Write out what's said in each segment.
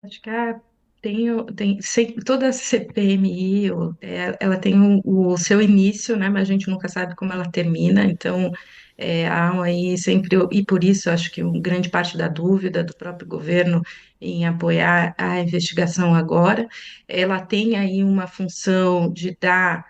Acho que toda a CPMI, ela tem o seu início, né? Mas a gente nunca sabe como ela termina. Então, há aí sempre, e por isso acho que uma grande parte da dúvida do próprio governo em apoiar a investigação agora, ela tem aí uma função de dar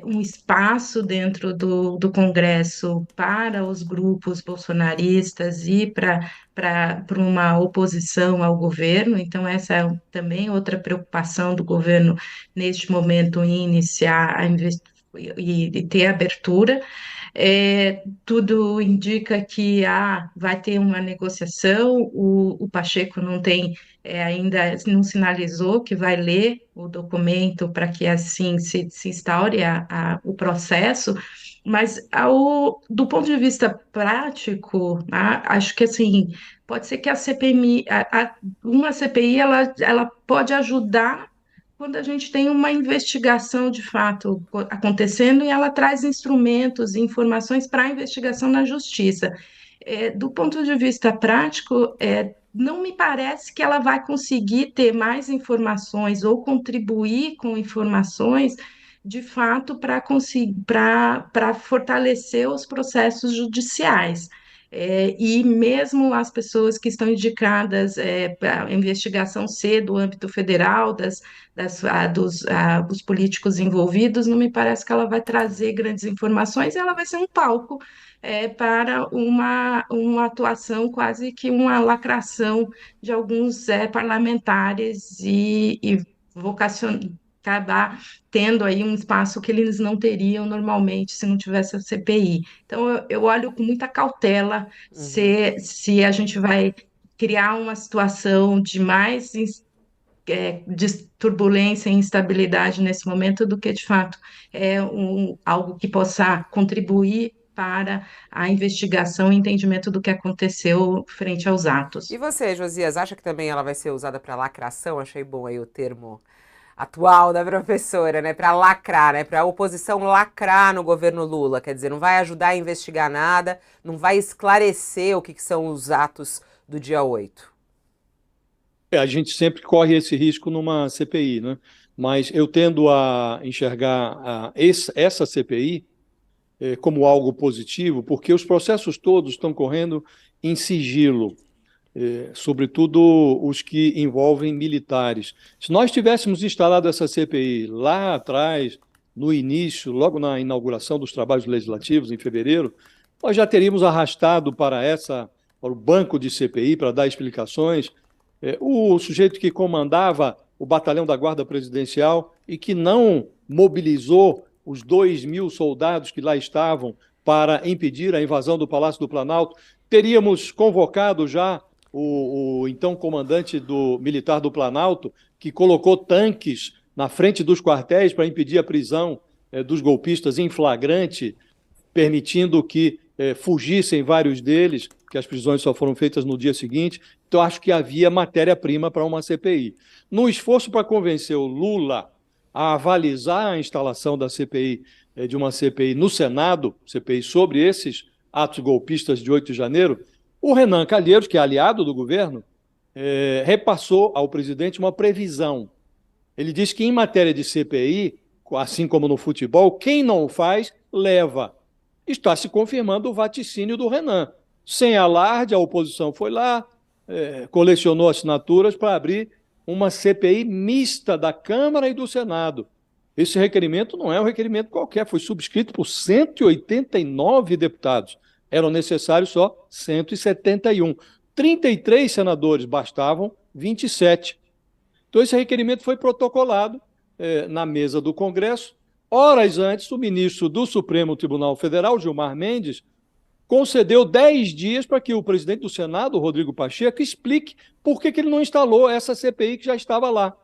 um espaço dentro do Congresso para os grupos bolsonaristas e para uma oposição ao governo. Então, essa é também outra preocupação do governo neste momento em iniciar e ter abertura. Tudo indica que vai ter uma negociação, o Pacheco não tem, ainda não sinalizou que vai ler o documento para que assim se instaure o processo, mas do ponto de vista prático, né, acho que assim, pode ser que a CPMI, uma CPI, ela pode ajudar quando a gente tem uma investigação de fato acontecendo e ela traz instrumentos e informações para a investigação na justiça. Do ponto de vista prático, não me parece que ela vai conseguir ter mais informações ou contribuir com informações de fato para conseguir para fortalecer os processos judiciais. E mesmo as pessoas que estão indicadas para a investigação C do âmbito federal, dos políticos envolvidos, não me parece que ela vai trazer grandes informações, ela vai ser um palco para uma atuação, quase que uma lacração de alguns parlamentares e vocacion... acabar tendo aí um espaço que eles não teriam normalmente se não tivesse a CPI. Então, eu olho com muita cautela Uhum. se a gente vai criar uma situação de mais de turbulência e instabilidade nesse momento do que, de fato, algo que possa contribuir para a investigação e entendimento do que aconteceu frente aos E atos. você, Josias, acha que também ela vai ser usada para lacração? Achei bom aí o termo atual da professora, né? Para lacrar, né? Para a oposição lacrar no governo Lula. Quer dizer, não vai ajudar a investigar nada, não vai esclarecer o que são os atos do dia 8. A gente sempre corre esse risco numa CPI, né? Mas eu tendo a enxergar essa CPI como algo positivo, porque os processos todos estão correndo em sigilo, sobretudo os que envolvem militares. Se nós tivéssemos instalado essa CPI lá atrás, no início, logo na inauguração dos trabalhos legislativos, em fevereiro, nós já teríamos arrastado para o banco de CPI, para dar explicações, o sujeito que comandava o batalhão da Guarda Presidencial e que não mobilizou os 2.000 soldados que lá estavam para impedir a invasão do Palácio do Planalto, teríamos convocado já o então comandante militar do Planalto, que colocou tanques na frente dos quartéis para impedir a prisão dos golpistas em flagrante, permitindo que fugissem vários deles, que as prisões só foram feitas no dia seguinte. Então, acho que havia matéria-prima para uma CPI. No esforço para convencer o Lula a avalizar a instalação da CPI, de uma CPI no Senado, CPI sobre esses atos golpistas de 8 de janeiro, o Renan Calheiros, que é aliado do governo, repassou ao presidente uma previsão. Ele diz que em matéria de CPI, assim como no futebol, quem não faz, leva. Está se confirmando o vaticínio do Renan. Sem alarde, a oposição foi lá, colecionou assinaturas para abrir uma CPI mista da Câmara e do Senado. Esse requerimento não é um requerimento qualquer, foi subscrito por 189 deputados. Eram necessários só 171. 33 senadores, bastavam 27. Então, esse requerimento foi protocolado na mesa do Congresso. Horas antes, o ministro do Supremo Tribunal Federal, Gilmar Mendes, concedeu 10 dias para que o presidente do Senado, Rodrigo Pacheco, explique por que ele não instalou essa CPI que já estava lá.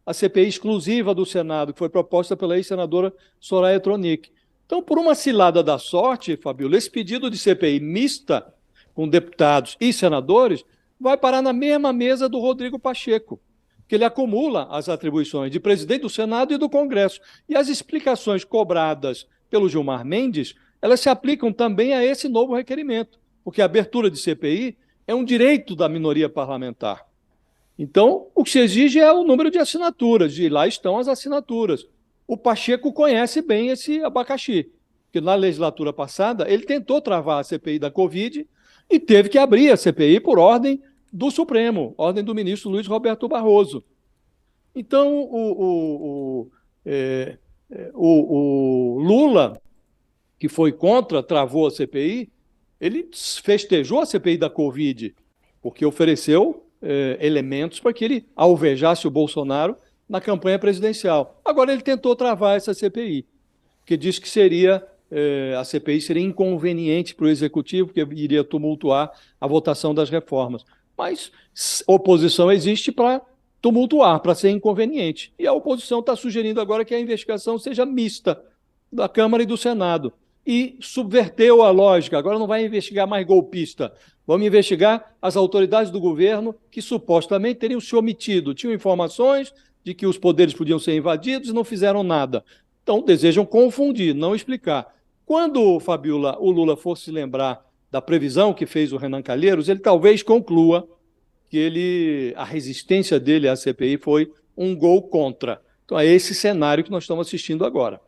A CPI exclusiva do Senado, que foi proposta pela ex-senadora Soraya Tronic. Então, por uma cilada da sorte, Fabíola, esse pedido de CPI mista, com deputados e senadores, vai parar na mesma mesa do Rodrigo Pacheco, que ele acumula as atribuições de presidente do Senado e do Congresso. E as explicações cobradas pelo Gilmar Mendes, elas se aplicam também a esse novo requerimento, porque a abertura de CPI é um direito da minoria parlamentar. Então, o que se exige é o número de assinaturas, e lá estão as assinaturas. O Pacheco conhece bem esse abacaxi, porque na legislatura passada ele tentou travar a CPI da Covid e teve que abrir a CPI por ordem do Supremo, ordem do ministro Luiz Roberto Barroso. Então, o Lula, que foi contra, travou a CPI, ele festejou a CPI da Covid, porque ofereceu elementos para que ele alvejasse o Bolsonaro na campanha presidencial. Agora ele tentou travar essa CPI, porque disse que a CPI seria inconveniente para o Executivo, porque iria tumultuar a votação das reformas. Mas oposição existe para tumultuar, para ser inconveniente. E a oposição está sugerindo agora que a investigação seja mista, da Câmara e do Senado. E subverteu a lógica, agora não vai investigar mais golpista, vamos investigar as autoridades do governo que supostamente teriam se omitido, tinham informações de que os poderes podiam ser invadidos e não fizeram nada. Então desejam confundir, não explicar. Quando, Fabiola, o Lula for se lembrar da previsão que fez o Renan Calheiros, ele talvez conclua que a resistência dele à CPI foi um gol contra. Então é esse cenário que nós estamos assistindo agora.